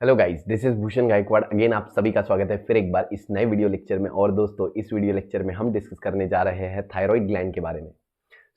Hello guys, this is Bhushan Gaikwad. Again आप सभी का स्वागत है फिर एक बार इस नए वीडियो लेक्चर में। और दोस्तों, इस वीडियो लेक्चर में हम डिस्कस करने जा रहे हैं थायराइड ग्लैंड के बारे में।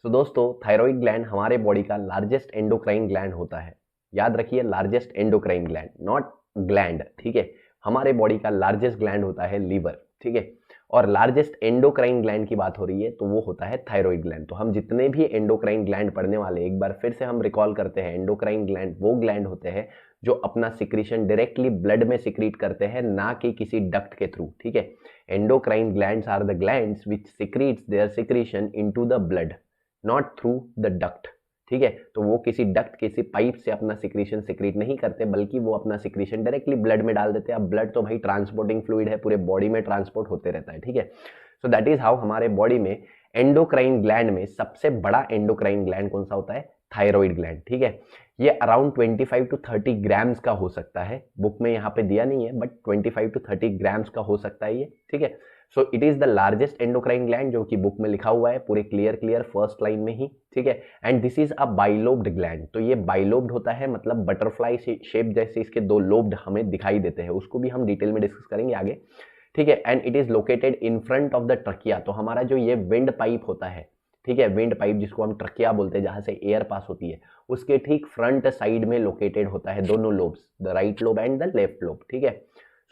दोस्तों, थायराइड ग्लैंड हमारे बॉडी का लार्जेस्ट एंडोक्राइन ग्लैंड होता है। याद रखिए, largest endocrine gland, not gland, ठीक है। हमारे बॉडी का लार्जेस्ट ग्लैंड होता है लीवर, ठीक है। और लार्जेस्ट एंडोक्राइन ग्लैंड की बात हो रही है तो वो होता है थायराइड ग्लैंड। तो हम जितने भी एंडोक्राइन ग्लैंड पढ़ने वाले, एक बार फिर से हम रिकॉल करते हैं। एंडोक्राइन ग्लैंड वो ग्लैंड होते हैं जो अपना सिक्रीशन डायरेक्टली ब्लड में सिक्रीट करते हैं, ना कि किसी डक्ट के थ्रू, ठीक है। Endocrine glands are the glands which secretes their secretion into the blood, not through the duct, ठीक है। तो वो किसी डक्ट, किसी पाइप से अपना सिक्रीशन सिक्रीट नहीं करते, बल्कि वो अपना सिक्रीशन डायरेक्टली ब्लड में डाल देते हैं। अब ब्लड तो भाई ट्रांसपोर्टिंग फ्लूइड है, पूरे बॉडी में ट्रांसपोर्ट होते रहता है, ठीक है। सो दैट इज हाउ हमारे बॉडी में एंडोक्राइन ग्लैंड में सबसे बड़ा एंडोक्राइन ग्लैंड कौन सा होता है? थायराइड ग्लैंड, ठीक है। ये अराउंड 25 टू 30 ग्राम्स का हो सकता है। बुक में यहाँ पे दिया नहीं है, बट 25 टू 30 ग्राम्स का हो सकता है ये, ठीक है। So it is the largest endocrine gland, जो कि बुक में लिखा हुआ है पूरे क्लियर फर्स्ट लाइन में ही, ठीक है। And this is a bilobed gland. तो ये बाइलोब्ड होता है, मतलब बटरफ्लाई शेप जैसे इसके दो लोब्ड हमें दिखाई देते हैं। उसको भी हम डिटेल में डिस्कस करेंगे आगे, ठीक है। And it is located in front of the trachea. तो हमारा जो ये विंड पाइप होता है, ठीक है, विंड पाइप जिसको हम ट्रकिया बोलते हैं, जहां से एयर पास होती है, उसके ठीक फ्रंट साइड में लोकेटेड होता है दोनों lobes, the right lobe and the left lobe, ठीक है।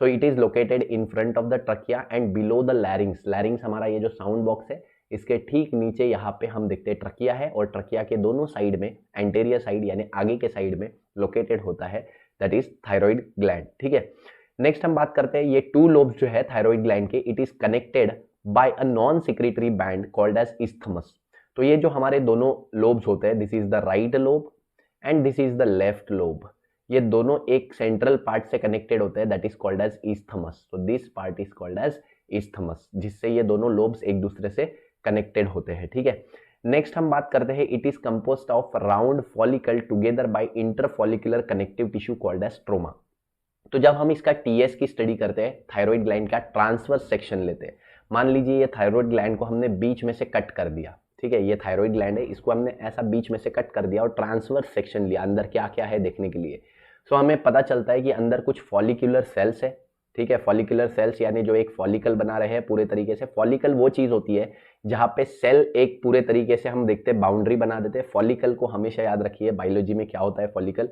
So it is located in front of the trachea and below the larynx. लैरिंग्स हमारा ये जो साउंड बॉक्स है, इसके ठीक नीचे यहाँ पे हम देखते हैं ट्रकिया है, और ट्रकिया के दोनों साइड में, एंटेरियर साइड यानी आगे के साइड में लोकेटेड होता है, दैट इज थायराइड ग्लैंड, ठीक है। नेक्स्ट हम बात करते हैं ये टू लोब्स जो है थायराइड ग्लैंड के, it is connected by a non secretory band called as isthmus. तो ये जो हमारे दोनों लोब्स होते हैं, this is the right lobe and this is the left lobe, ये दोनों एक सेंट्रल पार्ट से कनेक्टेड होते हैं, that is called as isthmus. तो this part is called as isthmus, जिससे ये दोनों लोब्स एक दूसरे से कनेक्टेड होते हैं, ठीक है। नेक्स्ट हम बात करते हैं, it is composed of round follicle together by interfollicular connective tissue called as stroma. तो जब हम इसका टीएस की स्टडी करते हैं, थायराइड ग्लैंड का ट्रांसवर्स सेक्शन लेते हैं। मान लीजिए ये थायराइड ग्लैंड को हमने बीच में से कट कर दिया, ठीक है। ये थायराइड ग्लैंड है, इसको हमने ऐसा बीच में से कट कर दिया और ट्रांसवर्स सेक्शन लिया अंदर क्या क्या है देखने के लिए। सो हमें पता चलता है कि अंदर कुछ फॉलिकुलर सेल्स है, ठीक है। फॉलिकुलर सेल्स यानी जो एक फॉलिकल बना रहे हैं पूरे तरीके से। फॉलिकल वो चीज होती है जहां पे सेल एक पूरे तरीके से हम देखते हैं बाउंड्री बना देते हैं। फॉलिकल को हमेशा याद रखिए, बायोलॉजी में क्या होता है फॉलिकल,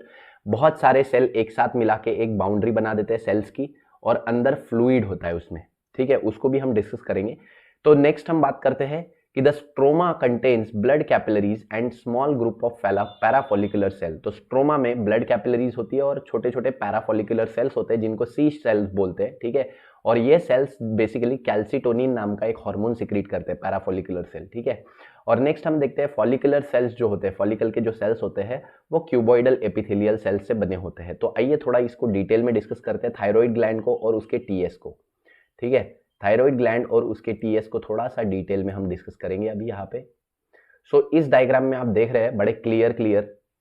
बहुत सारे सेल एक साथ मिला के एक बाउंड्री बना देते हैं सेल्स की, और अंदर फ्लूइड होता है उसमें, ठीक है। उसको भी हम डिस्कस करेंगे। तो नेक्स्ट हम बात करते हैं कि the stroma contains blood capillaries and small group of parafollicular cell. तो स्ट्रोमा में ब्लड कैपिलरीज होती है और छोटे छोटे पैराफॉलिकुलर सेल्स होते हैं जिनको सी सेल्स बोलते हैं, ठीक है। और ये सेल्स बेसिकली कैल्सिटोनिन नाम का एक हार्मोन सिक्रीट करते हैं, पैराफॉलिकुलर सेल, ठीक है। और नेक्स्ट हम देखते हैं फॉलिकुलर सेल्स जो होते हैं, फॉलिकल के जो सेल्स होते हैं वो क्यूबॉइडल एपिथेलियल सेल्स से बने होते हैं। तो आइए थोड़ा इसको डिटेल में डिस्कस करते हैं, थायराइड ग्लैंड को और उसके टीएस को, ठीक है। थायराइड ग्लैंड और उसके टीएस को थोड़ा सा डिटेल में हम डिस्कस करेंगे अभी यहाँ पे। सो इस डायग्राम में आप देख रहे हैं बड़े क्लियर,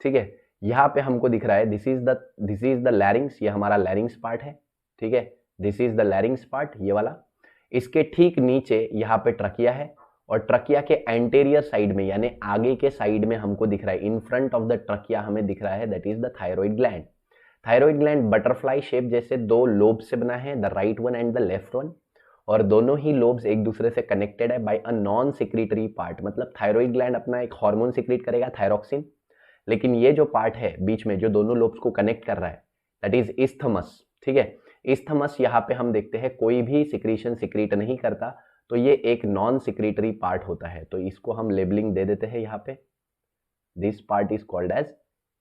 ठीक है। यहाँ पे हमको दिख रहा है दिस इज द लैरिंग्स, ये हमारा लैरिंग्स पार्ट है, ठीक है। This is the larynx part, ये वाला। इसके ठीक नीचे यहाँ पे ट्रकिया है, और ट्रकिया के एंटेरियर साइड में यानी आगे के साइड में हमको दिख रहा है, in front of the trachea हमें दिख रहा है, that is the thyroid gland. Thyroid gland butterfly shape जैसे दो लोब से बना है, the right one and the left one, और दोनों ही लोब्स एक दूसरे से कनेक्टेड है by a non secretory part. मतलब थायराइड ग्लैंड अपना एक हार्मोन सिक्रीट करेगा, थायरोक्सिन, लेकिन ये जो पार्ट है बीच में जो दोनों लोब्स को कनेक्ट कर रहा है, दैट इज इस्थमस, ठीक है। इस्थमस यहाँ पे हम देखते हैं कोई भी सिक्रीशन सिक्रीट नहीं करता, तो ये एक नॉन सिक्रीटरी पार्ट होता है। तो इसको हम लेबलिंग दे देते हैं यहाँ पे, this part is called as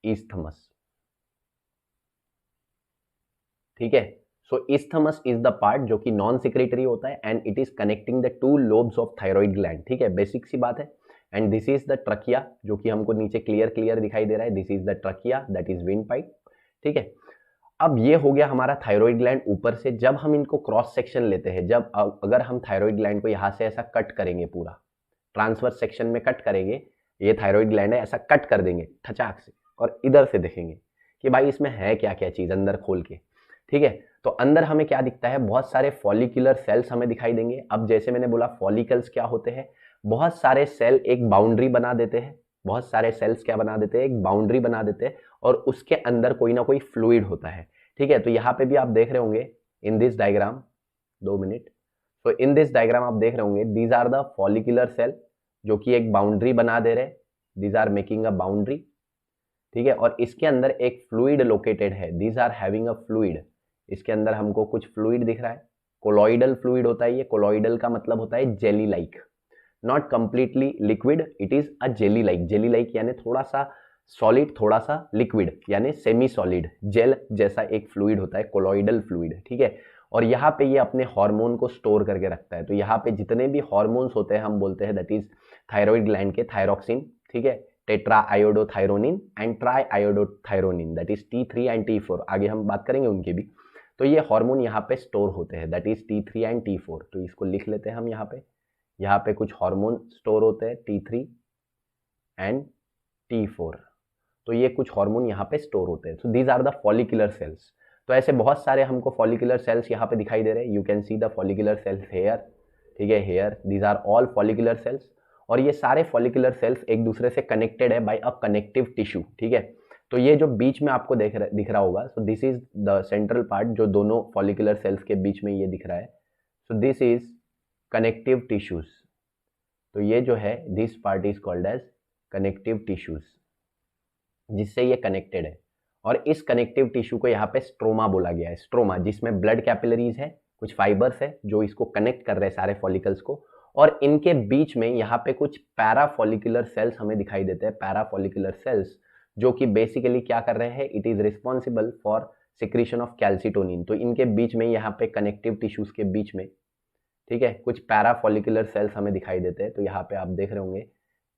isthmus, ठीक है। So isthmus is the part जो कि नॉन सिक्रेटरी होता है and it is connecting the two lobes of thyroid gland, ठीक है। बेसिक सी बात है। And this is the trachea जो कि हमको नीचे क्लियर दिखाई दे रहा है, this is the trachea, that is wind pipe, ठीक है। अब ये हो गया हमारा थायराइड ग्लैंड ऊपर से। जब हम इनको क्रॉस सेक्शन लेते हैं, जब अगर हम थायराइड ग्लैंड को यहाँ से ऐसा कट करेंगे, पूरा ट्रांसवर्स सेक्शन में कट करेंगे, ये थायराइड ग्लैंड है, ऐसा कट कर देंगे ठचाक से, और इधर से देखेंगे कि भाई इसमें है क्या क्या चीज अंदर खोल के, ठीक है। तो अंदर हमें क्या दिखता है, बहुत सारे फॉलिकुलर सेल्स हमें दिखाई देंगे। अब जैसे मैंने बोला फॉलिकल्स क्या होते हैं, बहुत सारे सेल एक बाउंड्री बना देते हैं, बहुत सारे सेल्स क्या बना देते हैं, एक बाउंड्री बना देते हैं, और उसके अंदर कोई ना कोई फ्लूइड होता है। ठीक है। तो यहाँ पे भी आप देख रहे होंगे इन दिस डायग्राम, 2 मिनट। तो इन दिस डायग्राम आप देख रहे होंगे these are the follicular cell जो कि एक बाउंड्री बना दे रहे, these are making a boundary, ठीक है। और इसके अंदर एक फ्लूइड लोकेटेड है, these are having a fluid, इसके अंदर हमको कुछ फ्लूइड दिख रहा है, कोलॉइडल फ्लूइड होता है ये। कोलॉइडल का मतलब होता है jelly like, not completely liquid, it is a jelly like. Jelly like यानी थोड़ा सा सॉलिड थोड़ा सा लिक्विड, यानी सेमी सॉलिड जेल जैसा एक फ्लूइड होता है कोलॉइडल फ्लूइड, ठीक है। और यहाँ पे ये अपने हार्मोन को स्टोर करके रखता है। तो यहाँ पे जितने भी हार्मोन्स होते हैं हम बोलते हैं दैट इज थायराइड ग्लैंड के, थायरोक्सिन, ठीक है, tetra iodothyronine and tri iodothyronine, that is T3 and T4, आगे हम बात करेंगे उनकी भी। तो ये हार्मोन यहाँ पे स्टोर होते हैं, that is T3 and T4। तो इसको लिख लेते हैं हम यहाँ पे कुछ हार्मोन स्टोर होते हैं T3 एंड T4। तो ये कुछ हार्मोन यहाँ पे स्टोर होते हैं। So these are the follicular cells. तो ऐसे बहुत सारे हमको फॉलिकुलर सेल्स यहाँ पे दिखाई दे रहे हैं। You can see the follicular cells here, ठीक है, here, these are all follicular cells. और ये सारे फॉलिकुलर सेल्स एक दूसरे से कनेक्टेड है बाय अ कनेक्टिव टिश्यू, ठीक है। तो ये जो बीच में आपको दिख रहा होगा, सो this is the central part जो दोनों फॉलिकुलर सेल्स के बीच में ये दिख रहा है। So this is connective tissues. तो ये जो है this part is called as connective tissues, जिससे ये कनेक्टेड है। और इस कनेक्टिव टिश्यू को यहाँ पे स्ट्रोमा बोला गया है, स्ट्रोमा, जिसमें ब्लड कैपिलरीज है, कुछ फाइबर्स है जो इसको कनेक्ट कर रहे हैं सारे फॉलिकल्स को। और इनके बीच में यहाँ पे कुछ पैराफॉलिकुलर सेल्स हमें दिखाई देते हैं, पैराफॉलिकुलर सेल्स, जो कि बेसिकली क्या कर रहे हैं, it is responsible for secretion of calcitonin. तो इनके बीच में यहाँ पे कनेक्टिव टिश्यूज के बीच में, ठीक है, कुछ पैराफॉलिकुलर सेल्स हमें दिखाई देते हैं। तो यहाँ पे आप देख रहे होंगे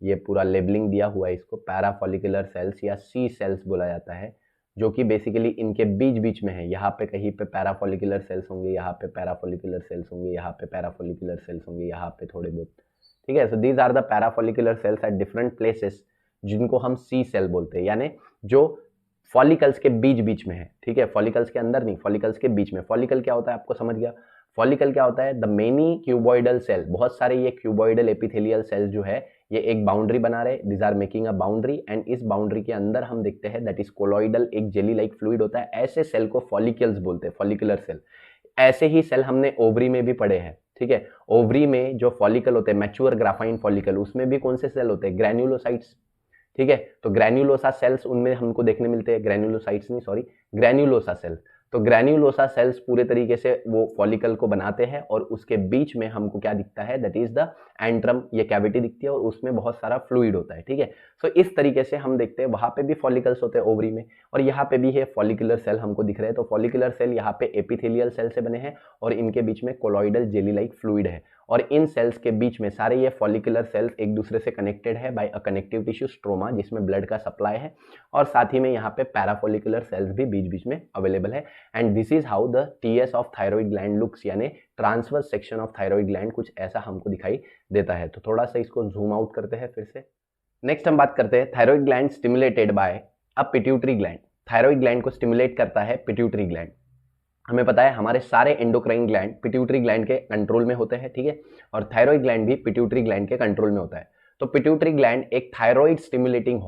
ये पूरा लेबलिंग दिया हुआ है, इसको पैराफॉलिकुलर सेल्स या सी सेल्स बोला जाता है, जो कि बेसिकली इनके बीच बीच में है। यहाँ पे कहीं पे पैराफॉलिकुलर सेल्स होंगे, यहाँ पे पैराफॉलिकुलर सेल्स होंगे, यहाँ पे पैराफॉलिकुलर सेल्स होंगे, यहाँ पे थोड़े बहुत, ठीक है। So these are the parafollicular cells at different places, जिनको हम सी सेल बोलते हैं, यानी जो फॉलिकल्स के बीच बीच में है, ठीक है, फॉलिकल्स के अंदर नहीं, फॉलिकल्स के बीच में। फॉलिकल क्या होता है आपको समझ गया। फॉलिकल क्या होता है, द मेनी क्यूबॉइडल सेल, बहुत सारे ये क्यूबॉइडल एपिथेलियल सेल्स जो है ये एक बाउंड्री बना रहे, this are making a boundary, and इस बाउंड्री के अंदर हम देखते हैं दैट इज कोलॉइडल, एक जेली लाइक फ्लूइड होता है। ऐसे सेल को फॉलिकल्स बोलते हैं, फॉलिकुलर सेल। ऐसे ही सेल हमने ओवरी में भी पढ़े हैं, ठीक है। ओवरी में जो फॉलिकल होते हैं, मैच्योर ग्राफाइन फॉलिकल, उसमें भी कौन से सेल होते हैं, ग्रैन्युलोसाइट्स, ठीक है। तो ग्रैन्युलोसा सेल्स उनमें हमको देखने मिलते हैं, ग्रैन्युलोसाइट्स नहीं, सॉरी, ग्रैन्युलोसा सेल। तो ग्रैन्युलोसा सेल्स पूरे तरीके से वो फॉलिकल को बनाते हैं, और उसके बीच में हमको क्या दिखता है, दैट इज द एंट्रम, ये कैविटी दिखती है, और उसमें बहुत सारा फ्लूइड होता है, ठीक है। सो इस तरीके से हम देखते हैं, वहां पे भी फॉलिकल्स होते हैं ओवरी में, और यहाँ पे भी है फॉलिकुलर सेल हमको दिख रहे हैं। तो फॉलिकुलर सेल यहाँ पे एपिथेलियल सेल से बने हैं, और इनके बीच में कोलॉइडल जेली लाइक फ्लूइड है। और इन सेल्स के बीच में सारे ये फॉलिकुलर सेल्स एक दूसरे से कनेक्टेड है by a connective tissue, stroma, जिसमें ब्लड का सप्लाई है। और साथ ही में यहाँ पे पैराफॉलिकुलर सेल्स भी बीच बीच में अवेलेबल है। And this is how the TS of thyroid gland looks, यानी transverse section of thyroid gland कुछ ऐसा हमको दिखाई देता है। तो थोड़ा सा इसको जूम आउट करते हैं फिर से। नेक्स्ट हम बात करते हैं thyroid gland stimulated by a pituitary gland. Thyroid gland को स्टिमुलेट करता है पिट्यूटरी ग्लैंड। हमें पता है हमारे सारे एंडोक्राइन ग्लैंड पिट्यूटरी ग्लैंड के कंट्रोल में होते हैं, ठीक है, और थायराइड ग्लैंड भी पिट्यूटरी ग्लैंड के कंट्रोल में होता है। तो पिट्यूटरी ग्लैंड एक थायराइड स्टिमुलेटिंग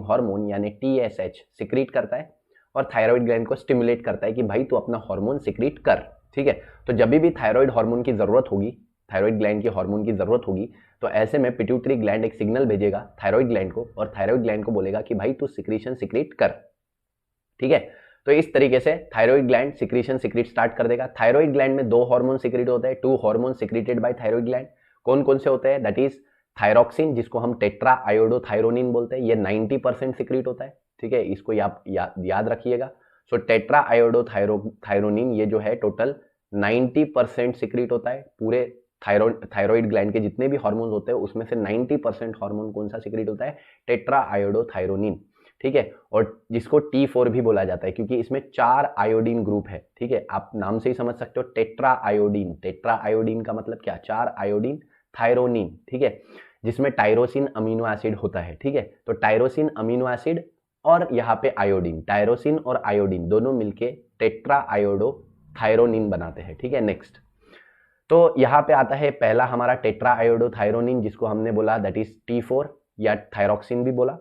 हार्मोन यानी TSH सिक्रीट करता है, और थायराइड ग्लैंड को स्टिमुलेट करता है कि भाई तू अपना हार्मोन सिक्रीट कर, ठीक है। तो जब भी थायराइड हार्मोन की जरूरत होगी, थायराइड ग्लैंड की हार्मोन की जरूरत होगी, तो ऐसे में पिट्यूटरी ग्लैंड एक सिग्नल भेजेगा थायराइड ग्लैंड को, और थायराइड ग्लैंड को बोलेगा कि भाई तू सिक्रीशन सिक्रीट कर, ठीक है। तो इस तरीके से thyroid gland secretion secrete start कर देगा। थायराइड ग्लैंड में 2 हार्मोन सिक्रीट होते हैं, 2 hormone secreted bye thyroid gland. कौन कौन से होते हैं, दैट इज थायरोक्सिन, जिसको हम टेट्रा आयोडोथायरोनिन बोलते हैं, ये 90% सिक्रीट होता है, ठीक है, इसको याद रखिएगा। सो टेट्रा आयोडोथायरोनिन ये जो है टोटल 90% सिक्रीट होता है। पूरे थायराइड ग्लैंड के जितने भी हार्मोन होते हैं उसमें से 90% हार्मोन कौन सा सिक्रीट होता है, टेट्रा आयोडोथायरोनिन, ठीक है। और जिसको T4 भी बोला जाता है, क्योंकि इसमें 4 आयोडीन ग्रुप है, ठीक है, आप नाम से ही समझ सकते हो, टेट्रा आयोडीन का मतलब क्या, 4 आयोडीन थायरोनिन, ठीक है, जिसमें टायरोसिन अमीनो एसिड होता है, ठीक है। तो टायरोसिन अमीनो एसिड और यहाँ पे आयोडीन, टायरोसिन और आयोडीन दोनों मिलके टेट्रा आयोडोथायरोनिन बनाते हैं, ठीक है। नेक्स्ट, तो यहाँ पे आता है पहला हमारा टेट्रा आयोडोथायरोनिन, जिसको हमने बोला दैट इज T4 या थायरोक्सिन भी बोला।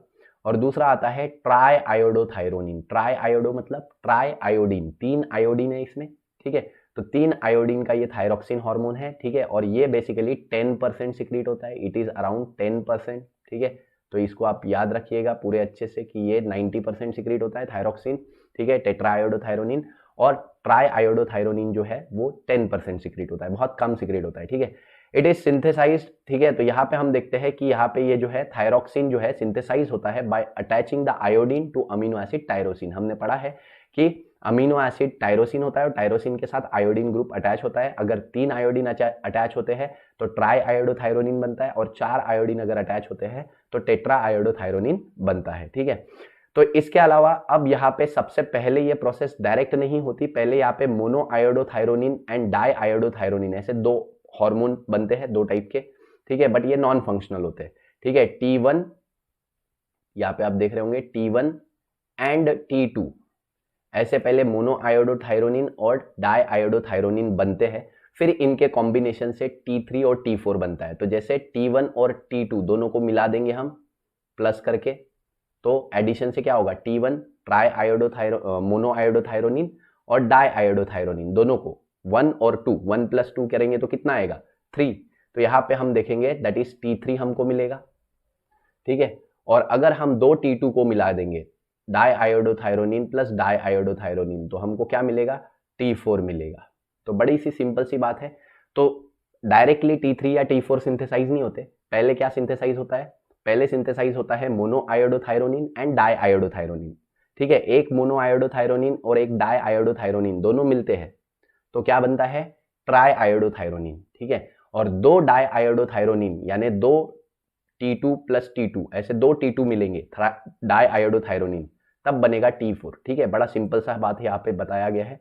और दूसरा आता है ट्राई आयोडोथायरोनिन। ट्राई आयोडो मतलब ट्राई आयोडीन, 3 आयोडीन है इसमें, ठीक है। तो 3 आयोडीन का ये थायरोक्सिन हार्मोन है, ठीक है। और ये बेसिकली 10% सिक्रीट होता है, इट इज अराउंड 10%, ठीक है। तो इसको आप याद रखिएगा पूरे अच्छे से कि ये 90% सिक्रीट होता है थायरोक्सिन, ठीक है, टेट्रा आयोडोथायरोनिन। और ट्राई आयोडोथायरोनिन जो है वो 10% सिक्रीट होता है, बहुत कम सिक्रीट होता है, ठीक है। इट इज सिंथेसाइज्ड, ठीक है। तो यहाँ पे हम देखते हैं कि यहाँ पे ये जो है थायरोक्सिन जो है सिंथेसाइज होता है bye attaching the iodine to amino acid tyrosine. हमने पढ़ा है कि अमीनो एसिड टायरोसिन होता है और टायरोसिन के साथ आयोडीन ग्रुप अटैच होता है। अगर 3 आयोडीन अटैच होते हैं तो ट्राई आयोडोथायरोनिन बनता है, और 4 आयोडीन अगर अटैच होते हैं तो टेट्रा आयोडोथायरोनिन बनता है, ठीक है। तो इसके अलावा अब यहाँ पे सबसे पहले ये प्रोसेस डायरेक्ट नहीं होती, पहले यहाँ पे mono iodothyronine and di iodothyronine ऐसे 2 हार्मोन बनते हैं, 2 टाइप के, ठीक है। बट ये नॉन फंक्शनल होते हैं, ठीक है। T1 यहाँ पे आप देख रहे होंगे T1 एंड T2 ऐसे पहले मोनो आयोडोथायरोनिन और डाई आयोडोथायरोनिन बनते हैं, फिर इनके कॉम्बिनेशन से T3 और T4 बनता है। तो जैसे T1 और T2 दोनों को मिला देंगे हम प्लस करके, तो एडिशन से क्या होगा, T1 ट्राई आयोडोथायरो मोनो आयोडोथायरोनिन और डाई आयोडोथायरोनिन दोनों को 1 और 2, 1 + 2 करेंगे तो कितना आएगा 3। तो यहाँ पे हम देखेंगे दैट इज T3 हमको मिलेगा, ठीक है। और अगर हम 2 T2 को मिला देंगे di iodothyronine plus di iodothyronine तो हमको क्या मिलेगा, T4 मिलेगा। तो बड़ी सी सिंपल सी बात है। तो डायरेक्टली T3 या T4 सिंथेसाइज नहीं होते, पहले क्या सिंथेसाइज होता है, पहले सिंथेसाइज होता है mono iodothyronine and di iodothyronine, ठीक है। एक मोनो आयोडोथायरोनिन और एक डाई आयोडोथायरोनिन दोनों मिलते हैं तो क्या बनता है, ट्राई आयोडोथायरोनिन, ठीक है। और 2 डाई आयोडोथायरोनिन यानी 2 T2 + T2 ऐसे 2 T2 मिलेंगे डाई आयोडोथायरोनिन, तब बनेगा T4, ठीक है। बड़ा सिंपल सा बात यहाँ पे बताया गया है,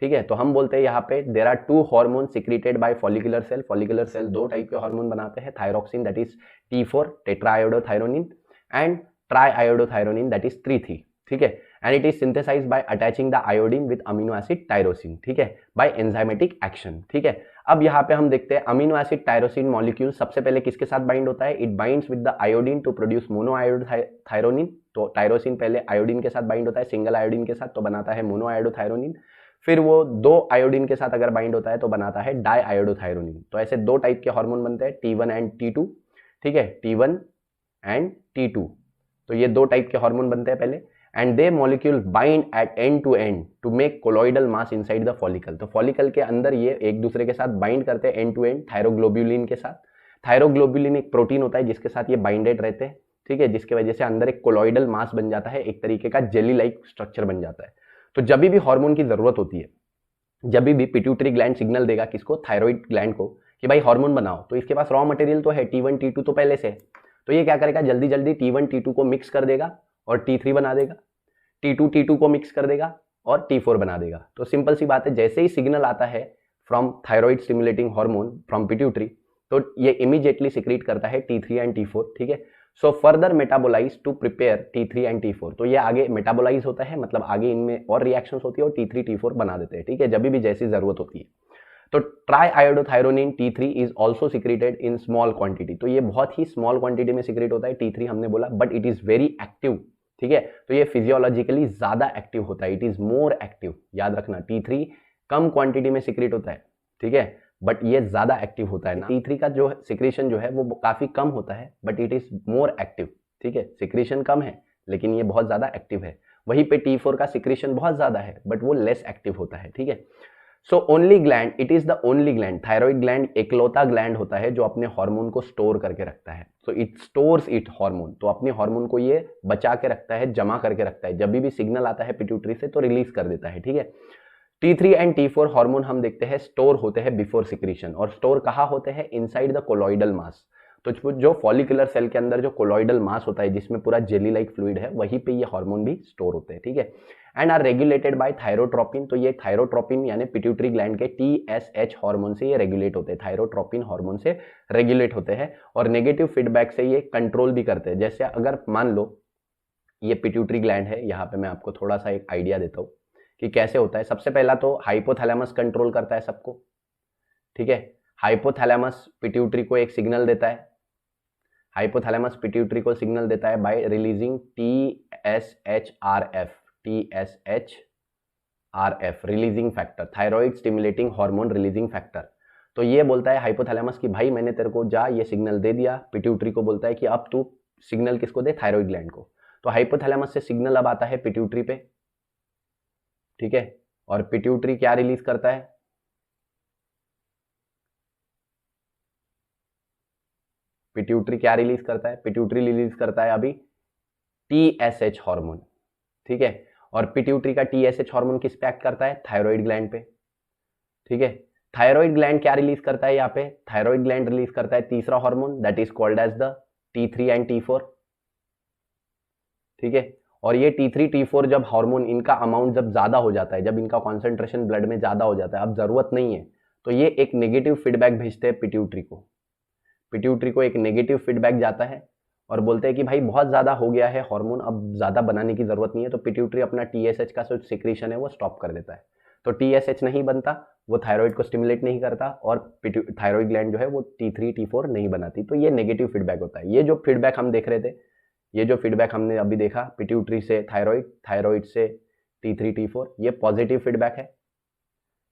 ठीक है। तो हम बोलते हैं यहाँ पे there are 2 hormone secreted by follicular cell. Follicular cell 2 type के हार्मोन बनाते हैं, thyroxine that is T4 tetra iodothyronine and tri iodothyronine that is 3, ठीक है। And it is synthesized by attaching the iodine with amino acid tyrosine, ठीक है, bye enzymatic action, ठीक है। अब यहाँ पे हम देखते हैं अमीनो एसिड टायरोसिन मॉलिक्यूल सबसे पहले किसके साथ बाइंड होता है, it binds with the iodine to produce mono iodothyronine. तो टायरोसिन पहले आयोडीन के साथ बाइंड होता है, सिंगल आयोडीन के साथ, तो बनाता है मोनो आयोडोथायरोनिन। फिर वो 2 आयोडीन के साथ अगर बाइंड होता है तो बनाता है डाई आयोडोथायरोनिन। तो ऐसे 2 टाइप के हार्मोन बनते हैं, T1 एंड T2, ठीक है, T1 एंड T2। तो ये 2 टाइप के हार्मोन बनते हैं पहले, and they molecule bind at end to make colloidal mass inside the follicle. तो फॉलिकल के अंदर ये एक दूसरे के साथ बाइंड करते हैं एंड टू एंड थायरोग्लोब्यूलिन के साथ। थायरोग्लोब्यूलिन एक प्रोटीन होता है जिसके साथ ये बाइंडेड रहते हैं, ठीक है, जिसके वजह से अंदर एक कोलॉइडल मास बन जाता है, एक तरीके का जेली लाइक स्ट्रक्चर बन जाता है। तो जब भी हार्मोन की जरूरत होती है, जब भी पिट्यूटरी ग्लैंड सिग्नल देगा किसको, थायराइड ग्लैंड को, कि भाई हार्मोन बनाओ, तो इसके पास रॉ मटेरियल तो है, T1 T2 तो पहले से है। तो ये क्या करेगा, जल्दी जल्दी T1 T2 को मिक्स कर देगा और T3 बना देगा, T2 T2 को मिक्स कर देगा और T4 बना देगा। तो सिंपल सी बात है, जैसे ही सिग्नल आता है from thyroid stimulating hormone from pituitary, तो ये इमीडिएटली सिक्रीट करता है T3 एंड T4, ठीक है। So further metabolize to prepare T3 and T4। तो ये आगे मेटाबोलाइज होता है, मतलब आगे इनमें और रिएक्शंस होती है और T3 T4 बना देते हैं, ठीक है, जब भी जैसी जरूरत होती है। तो try iodothyronine T3 is also secreted in small quantity. तो ये बहुत ही स्मॉल क्वांटिटी में सिक्रीट होता है T3 हमने बोला, but it is very active, ठीक है। तो ये फिजियोलॉजिकली ज्यादा एक्टिव होता है, इट इज मोर एक्टिव। याद रखना, T3 कम क्वांटिटी में सिक्रीट होता है, ठीक है, बट ये ज्यादा एक्टिव होता है ना। T3 का जो सिक्रीशन जो है वो काफी कम होता है, but it is more active, ठीक है। सिक्रीशन कम है लेकिन ये बहुत ज्यादा एक्टिव है। वहीं पे T4 का सिक्रीशन बहुत ज्यादा है बट वो लेस एक्टिव होता है, ठीक है। So only gland, it is the only gland, thyroid gland एकलौता ग्लैंड होता है जो अपने हार्मोन को स्टोर करके रखता है। So it stores it hormone, तो अपने हार्मोन को ये बचा के रखता है, जमा करके रखता है, जब भी सिग्नल आता है पिट्यूटरी से तो रिलीज कर देता है, ठीक है। T3 एंड T4 हार्मोन हम देखते हैं स्टोर होते हैं बिफोर सिक्रीशन, और स्टोर कहाँ होते हैं, इनसाइड द कोलॉइडल मास। तो जो फॉलिकुलर सेल के अंदर जो कोलॉइडल मास होता है जिसमें पूरा जेली लाइक फ्लूइड है, वहीं पे ये हार्मोन भी स्टोर होते हैं, ठीक है। And are regulated by thyrotropin. तो ये थायरोट्रोपिन यानी पिट्यूटरी ग्लैंड के TSH हार्मोन से ये रेगुलेट होते हैं, थायरोट्रोपिन हार्मोन से रेगुलेट होते हैं, और नेगेटिव फीडबैक से ये कंट्रोल भी करते हैं। जैसे अगर मान लो ये पिट्यूटरी ग्लैंड है, यहाँ पे मैं आपको थोड़ा सा एक आइडिया देता हूँ कि कैसे होता है। सबसे पहला तो हाइपोथैलेमस कंट्रोल करता है सबको, ठीक है। हाइपोथैलेमस पिट्यूटरी को एक सिग्नल देता है, हाइपोथैलेमस पिट्यूटरी को सिग्नल देता है bye releasing TSHRF, releasing factor, thyroid stimulating hormone releasing factor. तो ये बोलता है हाइपोथैलेमस कि भाई मैंने तेरे को जा ये सिग्नल दे दिया, पिट्यूटरी को बोलता है कि अब तू सिग्नल किसको दे, थायराइड ग्लैंड को। तो हाइपोथैलेमस से सिग्नल अब आता है पिट्यूटरी पे, ठीक है, और पिट्यूटरी क्या रिलीज करता है, पिट्यूटरी क्या रिलीज करता है, पिट्यूटरी रिलीज करता है अभी TSH हार्मोन, ठीक है, और पिट्यूटरी का TSH हार्मोन किस पे एक्ट करता है, थायराइड ग्लैंड पे, ठीक है। थायराइड ग्लैंड क्या रिलीज करता है यहाँ पे, थायराइड ग्लैंड रिलीज करता है तीसरा hormone that is called as the T3 and T4, ठीक है। और ये T3 T4 जब हार्मोन इनका अमाउंट जब ज्यादा हो जाता है, जब इनका कॉन्सेंट्रेशन ब्लड में ज्यादा हो जाता है, अब जरूरत नहीं है, तो ये एक नेगेटिव फीडबैक भेजते हैं पिट्यूटरी को, पिट्यूटरी को एक नेगेटिव फीडबैक जाता है और बोलते हैं कि भाई बहुत ज्यादा हो गया है हार्मोन, अब ज्यादा बनाने की जरूरत नहीं है, तो पिट्यूटरी अपना TSH का जो सिक्रीशन है वो स्टॉप कर देता है। तो TSH नहीं बनता, वो थायराइड को स्टिमुलेट नहीं करता, और थायराइड ग्लैंड जो है वो T3 T4 नहीं बनाती। तो ये नेगेटिव फीडबैक होता है। ये जो फीडबैक हम देख रहे थे, ये जो फीडबैक हमने अभी देखा पिट्यूटरी से थायराइड, थायराइड से T3 T4, ये पॉजिटिव फीडबैक है,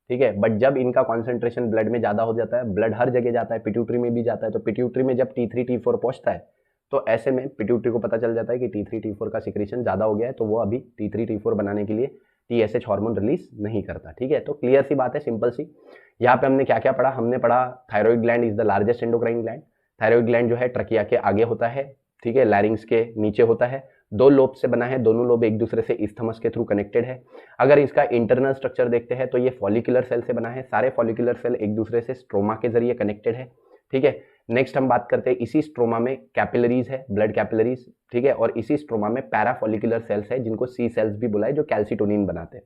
ठीक है। बट जब इनका कॉन्सेंट्रेशन ब्लड में ज्यादा हो जाता है, ब्लड हर जगह जाता है, पिट्यूटरी में भी जाता है, तो पिट्यूटरी में जब T3 T4 पहुंचता है, तो ऐसे में पिट्यूटरी को पता चल जाता है कि T3 T4 का सिक्रीशन ज्यादा हो गया है, तो वो अभी T3 T4 बनाने के लिए TSH हार्मोन रिलीज नहीं करता, ठीक है। तो क्लियर सी बात है, सिंपल सी। यहाँ पे हमने क्या क्या पढ़ा, हमने पढ़ा thyroid gland is the largest endocrine gland. Thyroid gland जो है ट्रकिया के आगे होता है, ठीक है, लैरिंग्स के नीचे होता है, 2 लोब से बना है, दोनों लोब एक दूसरे से इस्थमस के थ्रू कनेक्टेड है। अगर इसका इंटरनल स्ट्रक्चर देखते हैं तो ये फॉलिकुलर सेल से बना है, सारे फॉलिकुलर सेल एक दूसरे से स्ट्रोमा के जरिए कनेक्टेड है, ठीक है। नेक्स्ट हम बात करते हैं, इसी स्ट्रोमा में कैपिलरीज है, ब्लड कैपिलरीज, ठीक है, और इसी स्ट्रोमा में पैराफॉलिकुलर सेल्स है जिनको सी सेल्स भी बुलाए, जो कैल्सिटोनिन बनाते हैं।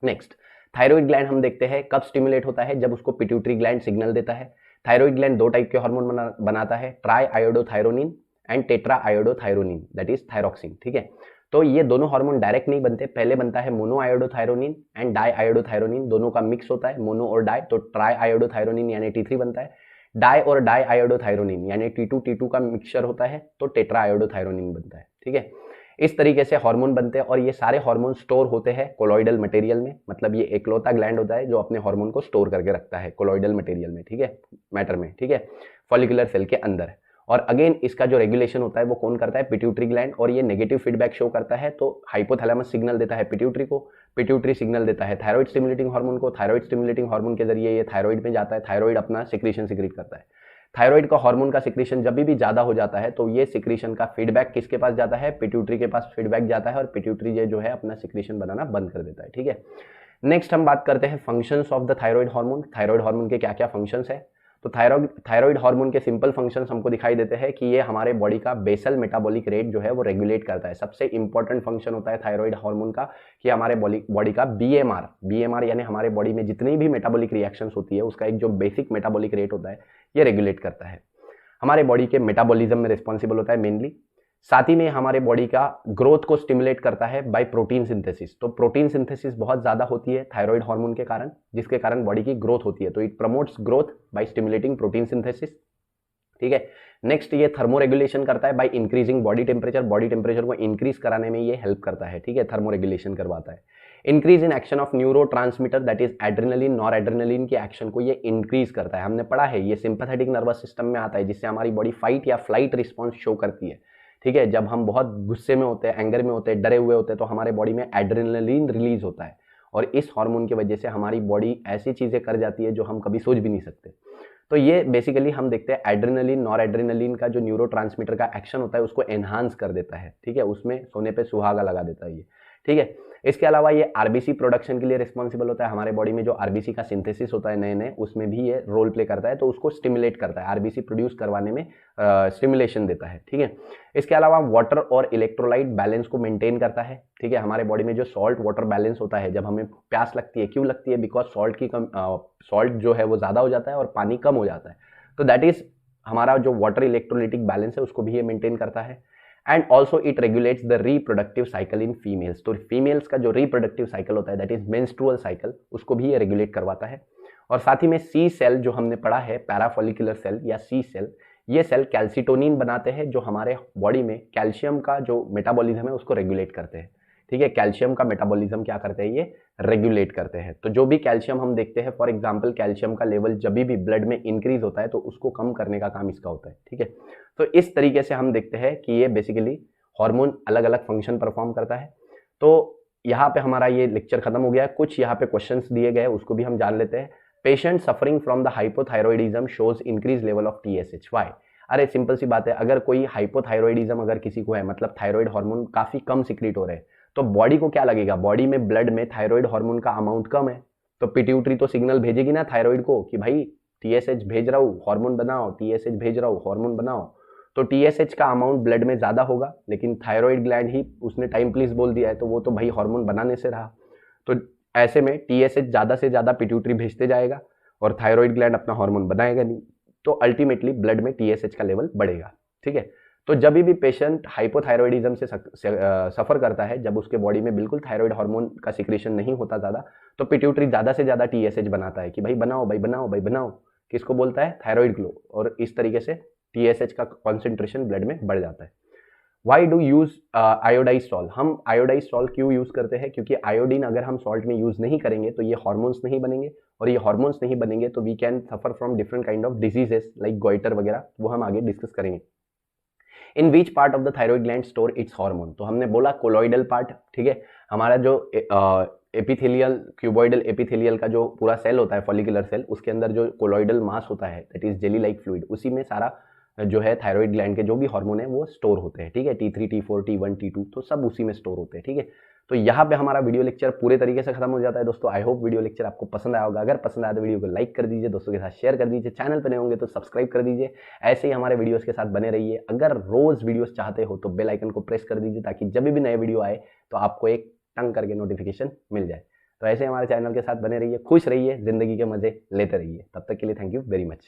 नेक्स्ट थायराइड ग्लैंड हम देखते हैं कब स्टिमुलेट होता है, जब उसको पिट्यूटरी ग्लैंड सिग्नल देता है। थायराइड ग्लैंड 2 टाइप के हार्मोन बनाता है, try iodothyronine and tetra iodothyronine that is thyroxine, ठीक है। तो ये दोनों हार्मोन डायरेक्ट नहीं बनते, पहले बनता है mono iodothyronine and di iodothyronine, दोनों का मिक्स होता है, मोनो और डाई, तो ट्राई आयोडोथायरोनिन यानी T3 बनता है। डाई और डाई आयोडोथायरोनिन यानी T2 का मिक्सचर होता है, तो टेट्रा आयोडोथायरोनिन बनता है, ठीक है। इस तरीके से हार्मोन बनते हैं, और ये सारे हार्मोन स्टोर होते हैं कोलॉइडल मटेरियल में, मतलब ये एकलौता ग्लैंड होता है जो अपने हार्मोन को स्टोर करके रखता है कोलॉइडल मटेरियल में, ठीक है, मैटर में, ठीक है, फॉलिकुलर सेल के अंदर। और अगेन इसका जो रेगुलेशन होता है वो कौन करता है, पिट्यूटरी ग्लैंड, और ये नेगेटिव फीडबैक शो करता है, तो हाइपोथैलेमस सिग्नल देता है पिट्यूटरी को, पिट्यूटरी सिग्नल देता है थायराइड स्टिमुलेटिंग हार्मोन को, थायराइड स्टिमुलेटिंग हार्मोन के जरिए ये थायराइड में जाता है, थायराइड अपना सिक्रीशन सिक्रीट करता है। थायराइड का हार्मोन का सिक्रीशन जब भी ज्यादा हो जाता है, तो ये सिक्रीशन का फीडबैक किसके पास जाता है, पिट्यूटरी के पास फीडबैक जाता है, और पिट्यूटरी ये जो है अपना सिक्रीशन बनाना बंद कर देता है, ठीक है। नेक्स्ट हम बात करते हैं functions of the thyroid hormone. Thyroid hormone के क्या क्या फंक्शंस है, तो थायराइड हार्मोन के सिंपल फंक्शंस हमको दिखाई देते हैं कि ये हमारे बॉडी का बेसल मेटाबॉलिक रेट जो है वो रेगुलेट करता है। सबसे इंपॉर्टेंट फंक्शन होता है थायराइड हार्मोन का कि हमारे बॉडी का बीएमआर यानी हमारे बॉडी में जितनी भी मेटाबॉलिक रिएक्शंस होती है उसका एक जो बेसिक मेटाबॉलिक रेट होता है ये रेगुलेट करता है, हमारे बॉडी के मेटाबॉलिज्म में रिस्पॉन्सिबल होता है मेनली। साथ ही में हमारे बॉडी का ग्रोथ को स्टिमुलेट करता है बाय प्रोटीन सिंथेसिस। तो प्रोटीन सिंथेसिस बहुत ज्यादा होती है थायराइड हार्मोन के कारण, जिसके कारण बॉडी की ग्रोथ होती है, तो it promotes growth by stimulating protein synthesis, ठीक है। नेक्स्ट ये थर्मोरेगुलेशन करता है बाय इंक्रीजिंग बॉडी टेम्परेचर को इंक्रीज कराने में ये हेल्प करता है, ठीक है, थर्मोरेगुलेशन करवाता है। Increase in action of neuro transmitter that is adrenaline, nor adrenaline की एक्शन को ये इंक्रीज करता है। हमने पढ़ा है ये सिंपैथेटिक नर्वस सिस्टम में आता है, जिससे हमारी बॉडी फाइट या फ्लाइट रिस्पॉन्स शो करती है, ठीक है। जब हम बहुत गुस्से में होते हैं, एंगर में होते हैं, डरे हुए होते हैं, तो हमारे बॉडी में एड्रेनलिन रिलीज होता है, और इस हार्मोन की वजह से हमारी बॉडी ऐसी चीजें कर जाती है जो हम कभी सोच भी नहीं सकते। तो ये बेसिकली हम देखते हैं एड्रेनलिन, नॉर एड्रेनलिन का जो न्यूरोट्रांसमीटर का एक्शन होता है उसको एनहांस कर देता है, ठीक है, उसमें सोने पे सुहागा लगा देता है ये, ठीक है। इसके अलावा ये आरबीसी प्रोडक्शन के लिए रिस्पॉन्सिबल होता है, हमारे बॉडी में जो आरबीसी का सिंथेसिस होता है नए नए, उसमें भी ये रोल प्ले करता है, तो उसको स्टिमुलेट करता है, आरबीसी प्रोड्यूस करवाने में स्टिमुलेशन देता है, ठीक है। इसके अलावा वाटर और इलेक्ट्रोलाइट बैलेंस को मेंटेन करता है, ठीक है। हमारे बॉडी में जो सॉल्ट वाटर बैलेंस होता है, जब हमें प्यास लगती है, क्यों लगती है, बिकॉज सॉल्ट जो है वो ज्यादा हो जाता है और पानी कम हो जाता है, तो दैट इज हमारा जो वाटर इलेक्ट्रोलाइटिक बैलेंस है उसको भी ये मेंटेन करता है। And also it regulates the reproductive cycle in females. तो फीमेल्स का जो रिप्रोडक्टिव साइकिल होता है दैट इज मेंस्ट्रुअल साइकिल, उसको भी ये रेगुलेट करवाता है। और साथ ही में सी सेल जो हमने पढ़ा है, पैराफॉलिकुलर सेल या सी सेल, ये सेल कैल्सिटोनिन बनाते हैं जो हमारे बॉडी में कैल्शियम का जो मेटाबॉलिज्म है उसको रेगुलेट करते हैं। ठीक है, कैल्शियम का मेटाबॉलिज्म क्या करते हैं, ये रेगुलेट करते हैं। तो जो भी कैल्शियम हम देखते हैं, फॉर एग्जांपल कैल्शियम का लेवल जब भी ब्लड में इंक्रीज होता है तो उसको कम करने का काम इसका होता है। ठीक है, तो इस तरीके से हम देखते हैं कि ये बेसिकली हार्मोन अलग अलग फंक्शन परफॉर्म करता है। तो यहाँ पे हमारा ये लेक्चर खत्म हो गया है। कुछ यहाँ पे क्वेश्चंस दिए गए उसको भी हम जान लेते हैं। Patient suffering from the hypothyroidism shows increase level of TSH, why? अरे सिंपल सी बात है, अगर कोई हाइपोथायरॉइडिज्म अगर किसी को है, मतलब थायराइड हार्मोन काफी कम सिक्रीट हो रहे हैं, तो बॉडी को क्या लगेगा, बॉडी में ब्लड में थायराइड हार्मोन का अमाउंट कम है, तो पिट्यूटरी तो सिग्नल भेजेगी ना थायराइड को कि भाई TSH भेज रहा हूँ हार्मोन बनाओ, TSH भेज रहा हूँ हार्मोन बनाओ। तो TSH का अमाउंट ब्लड में ज्यादा होगा, लेकिन थायराइड ग्लैंड ही उसने टाइम प्लीज बोल दिया है, तो वो तो भाई हार्मोन बनाने से रहा। तो ऐसे में TSH ज्यादा से ज्यादा पिट्यूटरी भेजते जाएगा और थायराइड ग्लैंड अपना हार्मोन बनाएगा नहीं, तो अल्टीमेटली ब्लड में TSH का लेवल बढ़ेगा। ठीक है, तो जब भी पेशेंट हाइपोथायरॉइडिज्म से सफर करता है, जब उसके बॉडी में बिल्कुल थायराइड हार्मोन का सिक्रेशन नहीं होता ज्यादा, तो पिट्यूटरी ज्यादा से ज्यादा TSH बनाता है कि भाई बनाओ भाई बनाओ भाई बनाओ, किसको बोलता है, थायराइड ग्लो, और इस तरीके से TSH का कॉन्सेंट्रेशन ब्लड में बढ़ जाता है। Why do use iodise salt? हम आयोडाइज सॉल्ट क्यों यूज करते हैं? क्योंकि आयोडीन अगर हम सॉल्ट में यूज नहीं करेंगे तो ये हार्मोन्स नहीं बनेंगे, और ये हार्मोन्स नहीं बनेंगे तो we can suffer from different kind of diseases like goitre वगैरह, वो हम आगे डिस्कस करेंगे। In which part of the thyroid gland store its hormone? तो हमने बोला कोलॉइडल पार्ट। ठीक है, हमारा जो एपिथेलियल क्यूबॉइडल एपिथेलियल का जो पूरा सेल होता है, फॉलिकुलर सेल, उसके अंदर जो कोलॉइडल मास होता है, that is jelly like fluid, उसी में सारा जो है थायराइड ग्लैंड के जो भी हार्मोन है वो स्टोर होते हैं। ठीक है, T3 T4 T1 T2 तो सब उसी में स्टोर होते हैं। ठीक है, तो यहाँ पे हमारा वीडियो लेक्चर पूरे तरीके से खत्म हो जाता है दोस्तों। आई होप वीडियो लेक्चर आपको पसंद आया होगा। अगर पसंद आया तो वीडियो को लाइक कर दीजिए, दोस्तों के साथ शेयर कर दीजिए, चैनल पर नए होंगे तो सब्सक्राइब कर दीजिए। ऐसे ही हमारे वीडियोस के साथ बने रहिए। अगर रोज वीडियोस चाहते हो तो बेल आइकन को प्रेस कर दीजिए, ताकि जब भी नए वीडियो आए तो आपको एक टंग करके नोटिफिकेशन मिल जाए। तो ऐसे हमारे चैनल के साथ बने रहिए, खुश रहिए, जिंदगी के मजे लेते रहिए। तब तक के लिए थैंक यू वेरी मच।